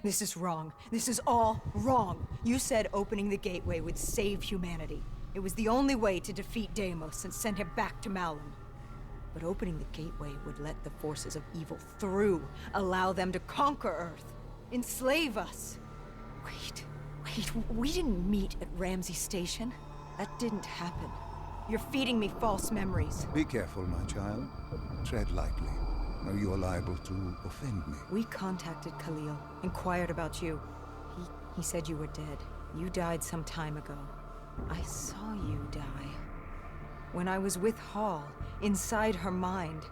This is wrong. This is all wrong. You said opening the gateway would save humanity. It was the only way to defeat Deimos and send him back to Malum. But opening the gateway would let the forces of evil through, allow them to conquer Earth, enslave us. Wait, we didn't meet at Ramsey Station. That didn't happen. You're feeding me false memories. Be careful, my child. Tread lightly, or you are liable to offend me. We contacted Khalil, inquired about you. He said you were dead. You died some time ago. I saw you die. When I was with Hall, inside her mind,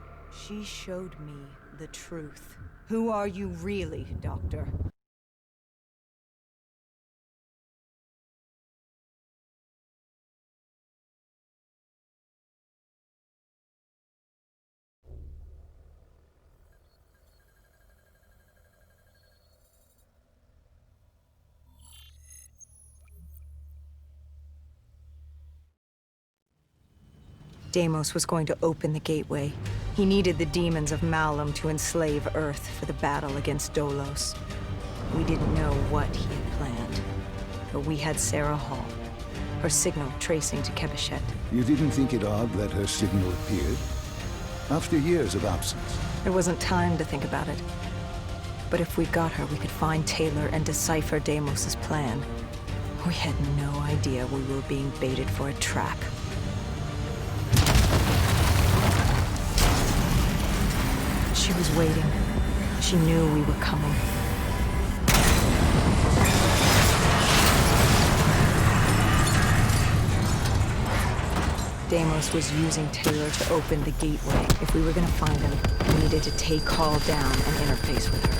she showed me the truth. Who are you really, Doctor? Deimos was going to open the gateway. He needed the demons of Malum to enslave Earth for the battle against Dolos. We didn't know what he had planned, but we had Sarah Hall, her signal tracing to Kebeshet. You didn't think it odd that her signal appeared? After years of absence. There wasn't time to think about it. But if we got her, we could find Taylor and decipher Deimos' plan. We had no idea we were being baited for a trap. She was waiting. She knew we were coming. Deimos was using Taylor to open the gateway. If we were gonna find him, we needed to take Hall down and interface with her.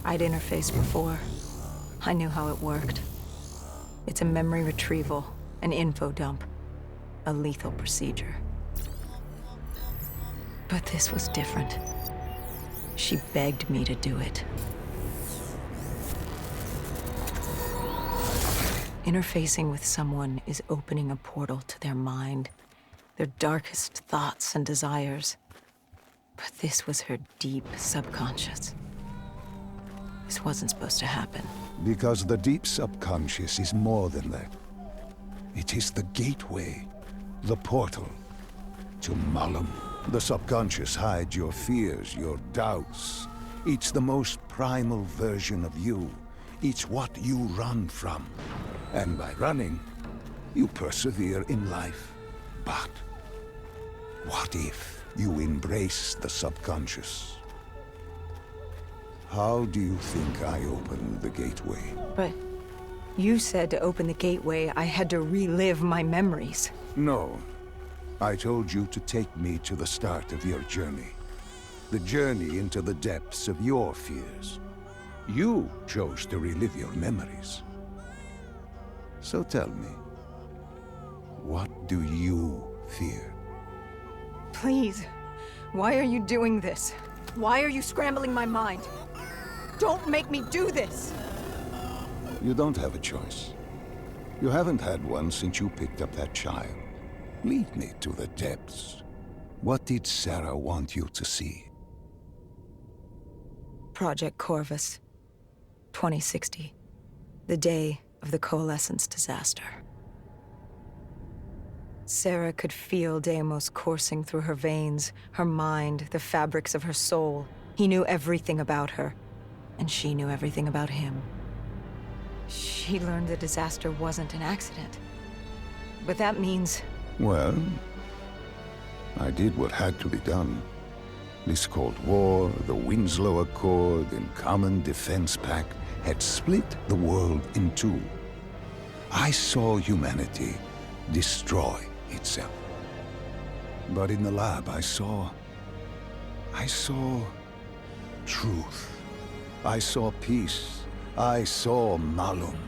I'd interfaced before. I knew how it worked. It's a memory retrieval, an info dump, a lethal procedure. But this was different. She begged me to do it. Interfacing with someone is opening a portal to their mind, their darkest thoughts and desires. But this was her deep subconscious. This wasn't supposed to happen. Because the deep subconscious is more than that. It is the gateway, the portal, to Malum. The subconscious hides your fears, your doubts. It's the most primal version of you. It's what you run from. And by running, you persevere in life. But what if you embrace the subconscious? How do you think I opened the gateway? But you said to open the gateway, I had to relive my memories. No. I told you to take me to the start of your journey. The journey into the depths of your fears. You chose to relive your memories. So tell me, what do you fear? Please, why are you doing this? Why are you scrambling my mind? Don't make me do this! You don't have a choice. You haven't had one since you picked up that child. Lead me to the depths. What did Sarah want you to see? Project Corvus, 2060. The day of the Coalescence disaster. Sarah could feel Deimos coursing through her veins, her mind, the fabrics of her soul. He knew everything about her, and she knew everything about him. She learned the disaster wasn't an accident. But that means... Well, I did what had to be done. This Cold War, the Winslow Accord, and Common Defense Pact had split the world in two. I saw humanity destroy itself. But in the lab, I saw truth. I saw peace. I saw Malum.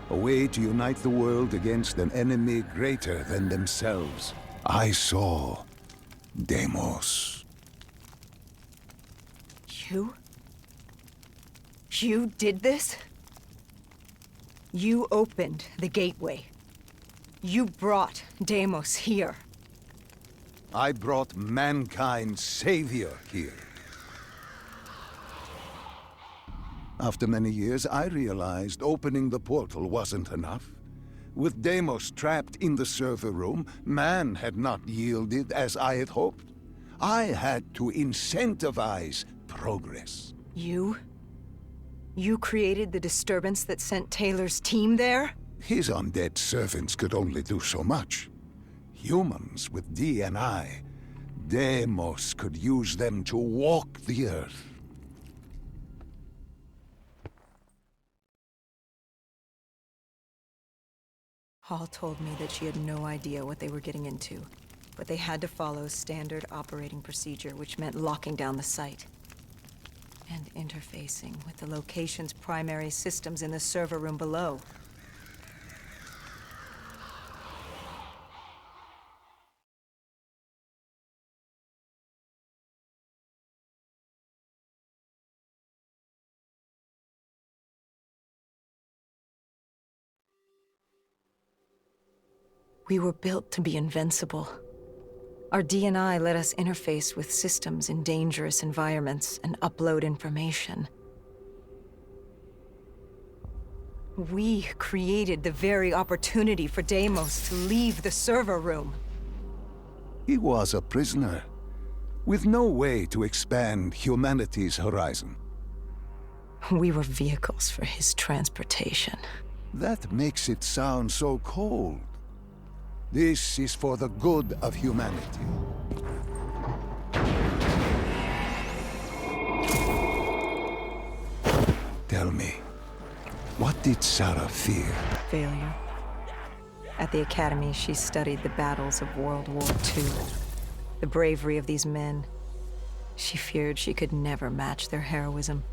A way to unite the world against an enemy greater than themselves. I saw Deimos. You? You did this? You opened the gateway. You brought Deimos here. I brought mankind's savior here. After many years, I realized opening the portal wasn't enough. With Deimos trapped in the server room, man had not yielded as I had hoped. I had to incentivize progress. You? You created the disturbance that sent Taylor's team there? His undead servants could only do so much. Humans with D&I, Deimos could use them to walk the earth. Hall told me that she had no idea what they were getting into, but they had to follow standard operating procedure, which meant locking down the site and interfacing with the location's primary systems in the server room below. We were built to be invincible. Our D&I let us interface with systems in dangerous environments and upload information. We created the very opportunity for Deimos to leave the server room. He was a prisoner, with no way to expand humanity's horizon. We were vehicles for his transportation. That makes it sound so cold. This is for the good of humanity. Tell me, what did Sarah fear? Failure. At the Academy, she studied the battles of World War II. The bravery of these men. She feared she could never match their heroism.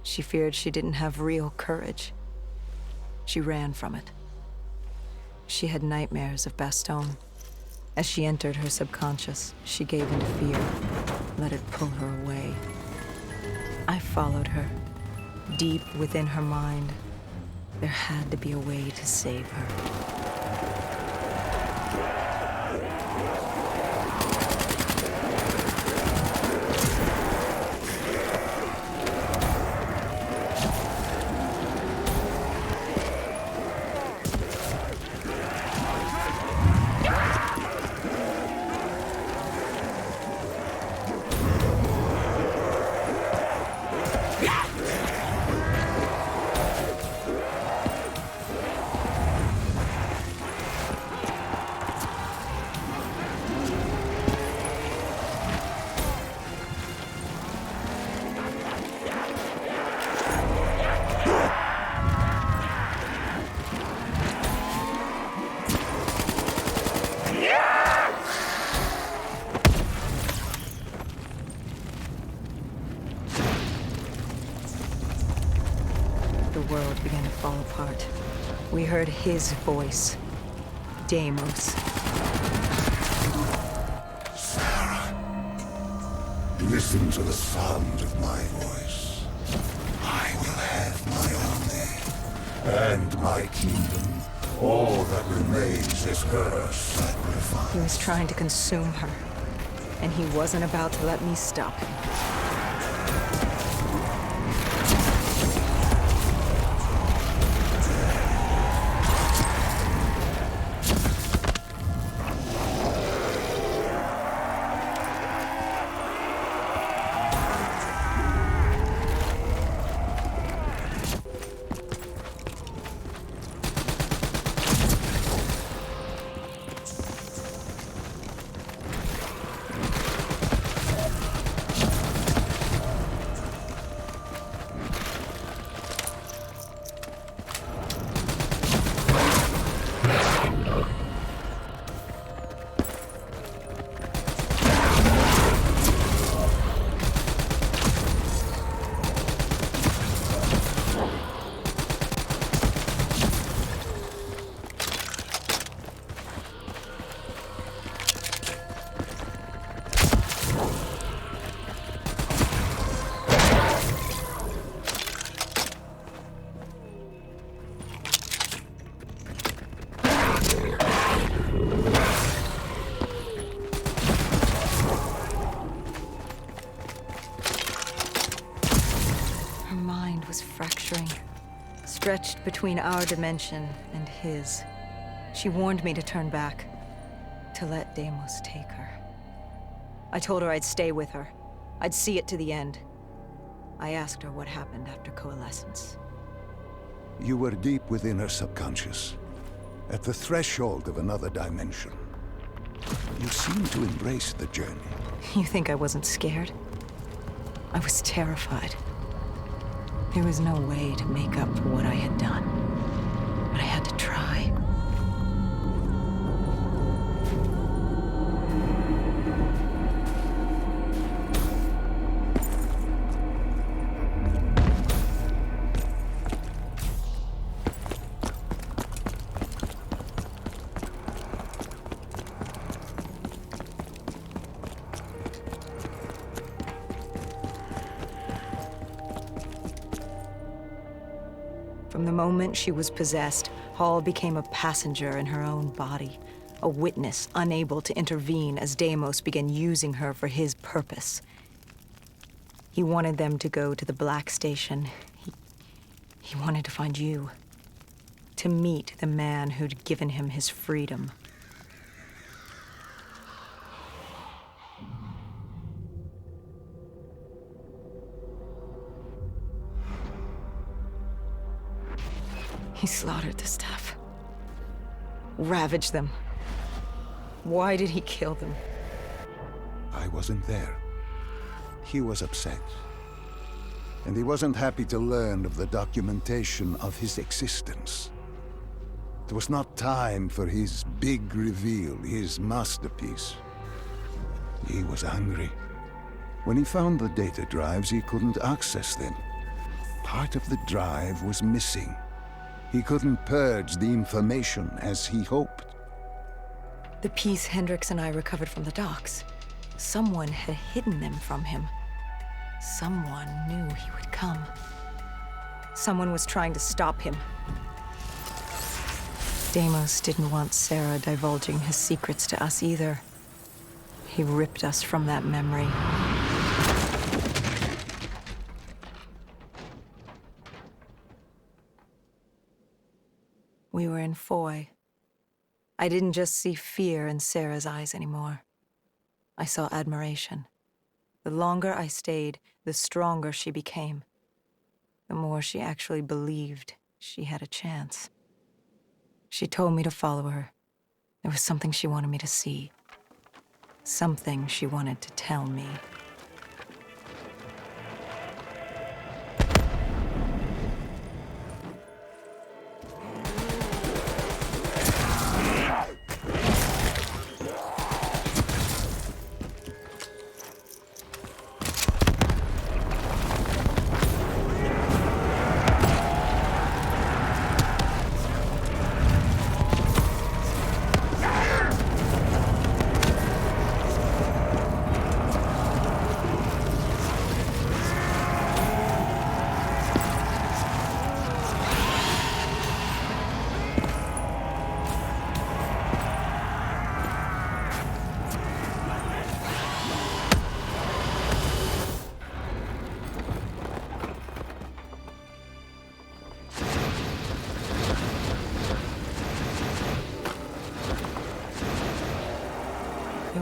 She feared she didn't have real courage. She ran from it. She had nightmares of Bastogne. As she entered her subconscious, she gave into fear, let it pull her away. I followed her. Deep within her mind, there had to be a way to save her. the world began to fall apart. We heard his voice. Deimos. Sarah, listen to the sound of my voice. I will have my army and my kingdom. All that remains is her sacrifice. He was trying to consume her, and he wasn't about to let me stop him. Stretched between our dimension and his. She warned me to turn back, to let Deimos take her. I told her I'd stay with her. I'd see it to the end. I asked her what happened after coalescence. You were deep within her subconscious, at the threshold of another dimension. You seemed to embrace the journey. You think I wasn't scared? I was terrified. There was no way to make up for what I had done. But I had to try. From the moment she was possessed, Hall became a passenger in her own body, a witness unable to intervene as Deimos began using her for his purpose. He wanted them to go to the Black Station. He wanted to find you, to meet the man who'd given him his freedom. He slaughtered the staff. Ravaged them. Why did he kill them? I wasn't there. He was upset. And he wasn't happy to learn of the documentation of his existence. It was not time for his big reveal, his masterpiece. He was angry. When he found the data drives, he couldn't access them. Part of the drive was missing. He couldn't purge the information as he hoped. The piece Hendricks and I recovered from the docks. Someone had hidden them from him. Someone knew he would come. Someone was trying to stop him. Deimos didn't want Sarah divulging his secrets to us either. He ripped us from that memory. We were in Foy. I didn't just see fear in Sarah's eyes anymore. I saw admiration. The longer I stayed, the stronger she became. The more she actually believed she had a chance. She told me to follow her. There was something she wanted me to see. Something she wanted to tell me.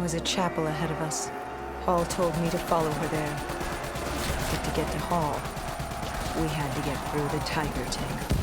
was a chapel ahead of us. Hall told me to follow her there. But to get to Hall, we had to get through the tiger tank.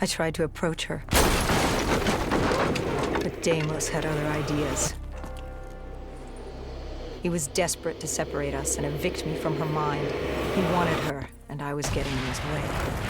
I tried to approach her, but Deimos had other ideas. He was desperate to separate us and evict me from her mind. He wanted her, and I was getting in his way.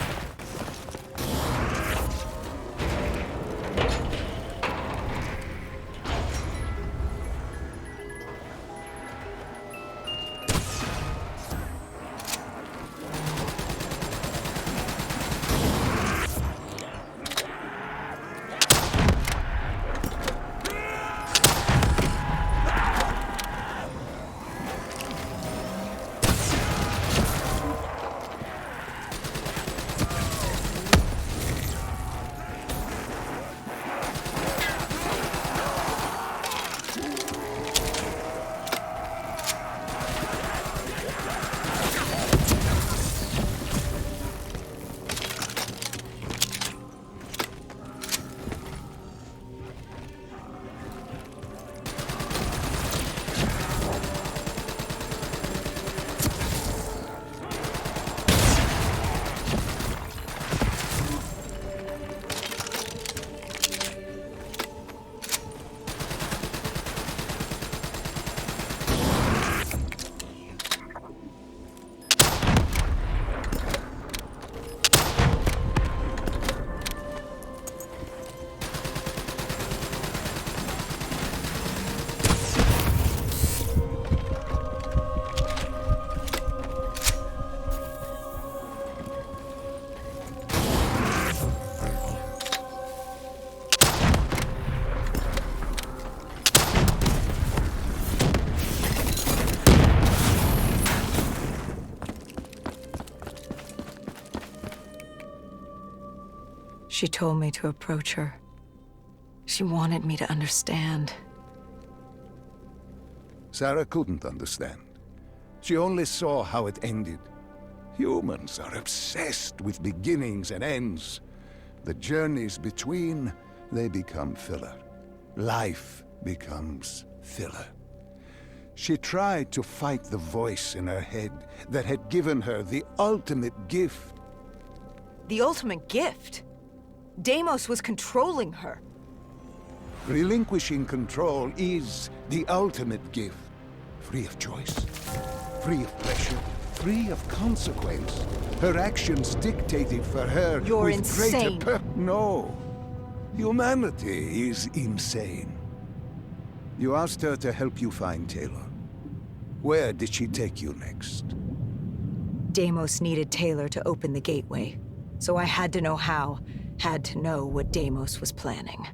She told me to approach her. She wanted me to understand. Sarah couldn't understand. She only saw how it ended. Humans are obsessed with beginnings and ends. The journeys between, they become filler. Life becomes filler. She tried to fight the voice in her head that had given her the ultimate gift. The ultimate gift. Deimos was controlling her. Relinquishing control is the ultimate gift. Free of choice, free of pressure, free of consequence. Her actions dictated for her. You're with insane. No. Humanity is insane. You asked her to help you find Taylor. Where did she take you next? Deimos needed Taylor to open the gateway, so I had to know how, had to know what Deimos was planning.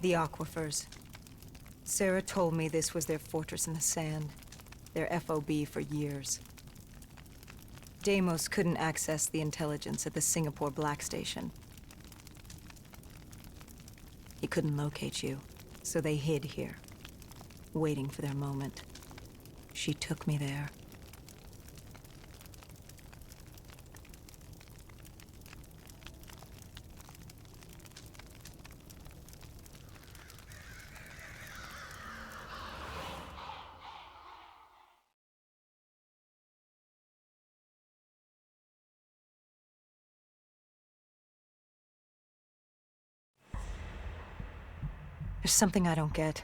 The aquifers. Sarah told me this was their fortress in the sand, their FOB for years. Deimos couldn't access the intelligence at the Singapore Black Station. He couldn't locate you, so they hid here, waiting for their moment. She took me there. There's something I don't get.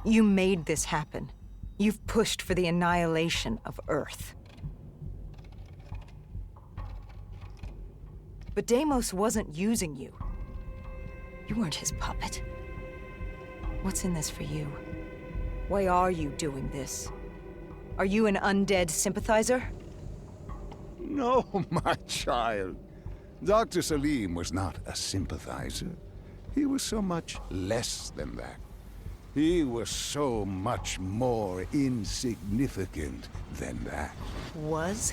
You made this happen. You've pushed for the annihilation of Earth. But Deimos wasn't using you. You weren't his puppet. What's in this for you? Why are you doing this? Are you an undead sympathizer? No, my child. Dr. Salim was not a sympathizer. He was so much less than that. He was so much more insignificant than that. Was?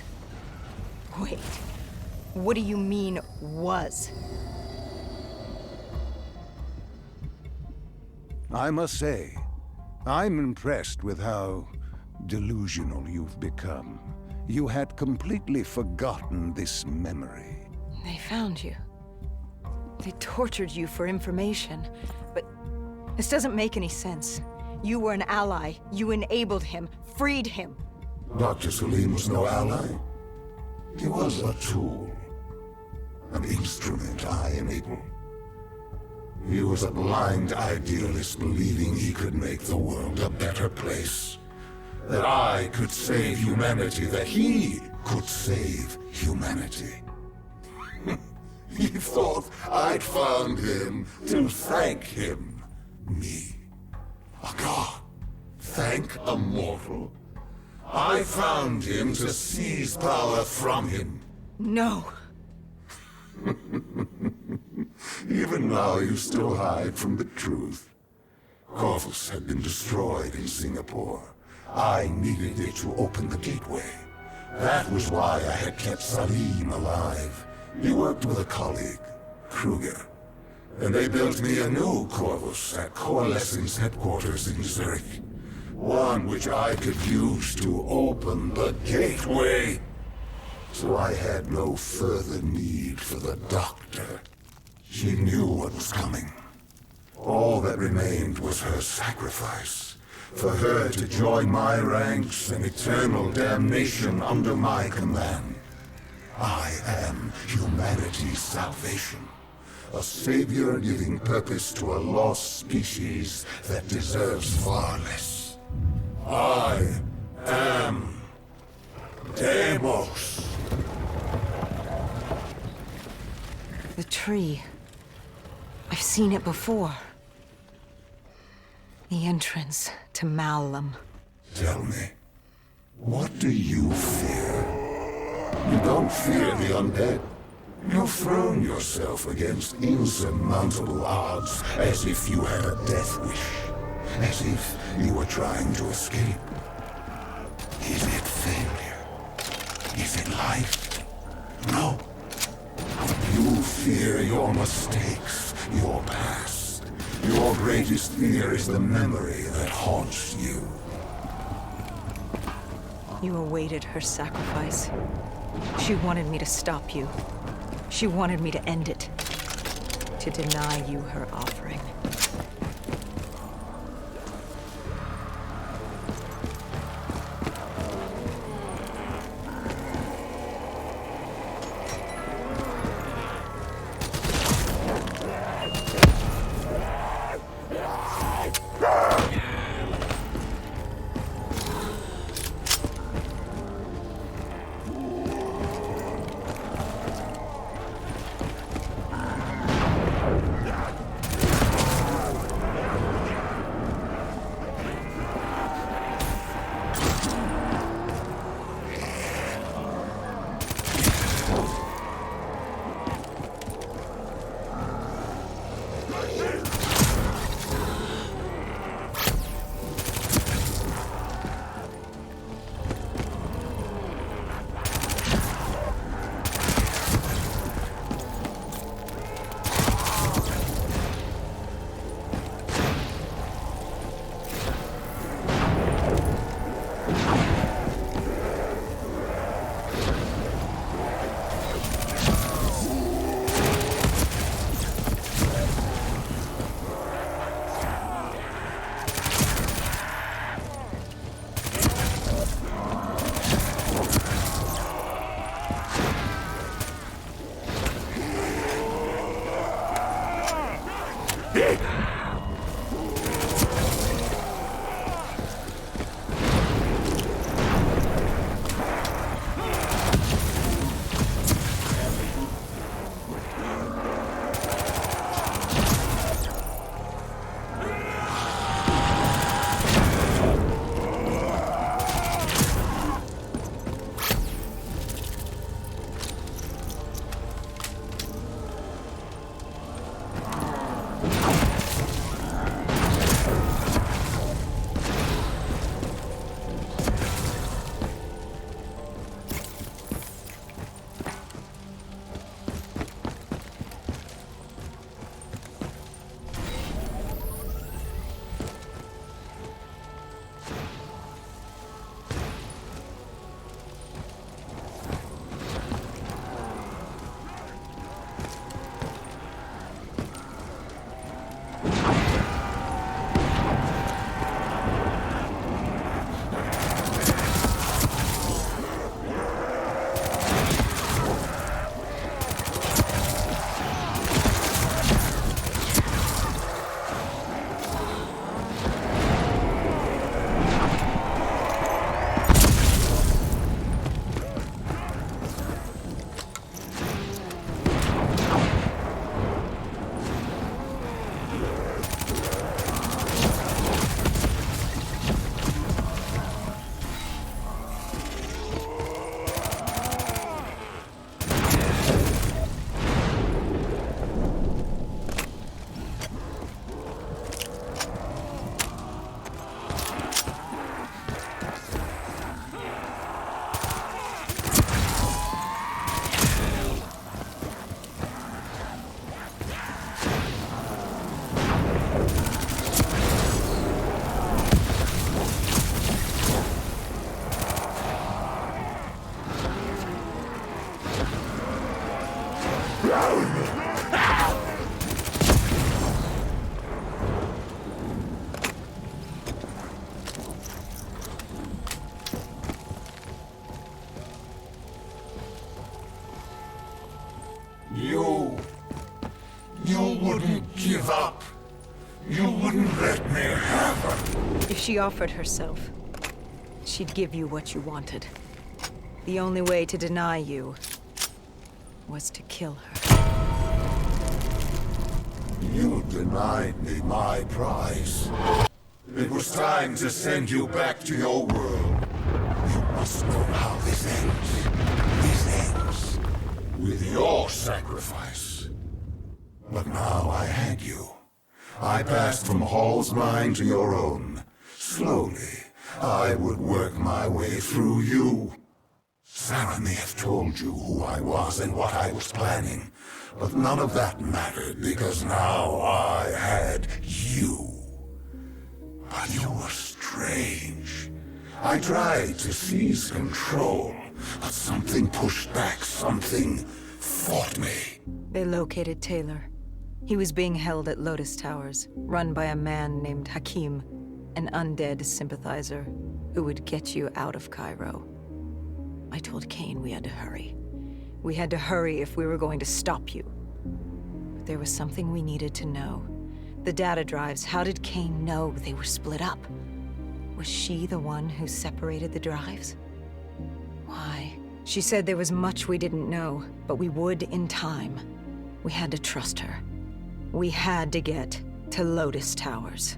Wait. What do you mean, was? I must say, I'm impressed with how delusional you've become. You had completely forgotten this memory. They found you. They tortured you for information, but this doesn't make any sense. You were an ally. You enabled him, freed him. Dr. Salim was no ally. He was a tool. An instrument I enabled. He was a blind idealist believing he could make the world a better place. That I could save humanity, that he could save humanity. He thought I'd found him to thank him. Me. A god. Thank a mortal. I found him to seize power from him. No. Even now you still hide from the truth. Corvus had been destroyed in Singapore. I needed it to open the gateway. That was why I had kept Salim alive. He worked with a colleague, Kruger. And they built me a new Corvus at Coalescence headquarters in Zurich. One which I could use to open the gateway. So I had no further need for the doctor. She knew what was coming. All that remained was her sacrifice. For her to join my ranks and eternal damnation under my command. I am humanity's salvation. A savior giving purpose to a lost species that deserves far less. I am Deimos. The tree. I've seen it before. The entrance to Malum. Tell me, what do you fear? You don't fear the undead. You've thrown yourself against insurmountable odds as if you had a death wish. As if you were trying to escape. Is it failure? Is it life? No. You fear your mistakes, your past. Your greatest fear is the memory that haunts you. You awaited her sacrifice. She wanted me to stop you. She wanted me to end it. To deny you her offering. You wouldn't give up. You wouldn't let me have her. If she offered herself, she'd give you what you wanted. The only way to deny you was to kill her. You denied me my prize. It was time to send you back to your world. You must know how this ends. This ends with your sacrifice. But now I had you. I passed from Hall's mind to your own. Slowly, I would work my way through you. Sarah may have told you who I was and what I was planning, but none of that mattered because now I had you. But you were strange. I tried to seize control, but something pushed back, something fought me. They located Taylor. He was being held at Lotus Towers, run by a man named Hakim, an undead sympathizer who would get you out of Cairo. I told Kane we had to hurry. We had to hurry if we were going to stop you. But there was something we needed to know. The data drives, how did Kane know they were split up? Was she the one who separated the drives? Why? She said there was much we didn't know, but we would in time. We had to trust her. We had to get to Lotus Towers.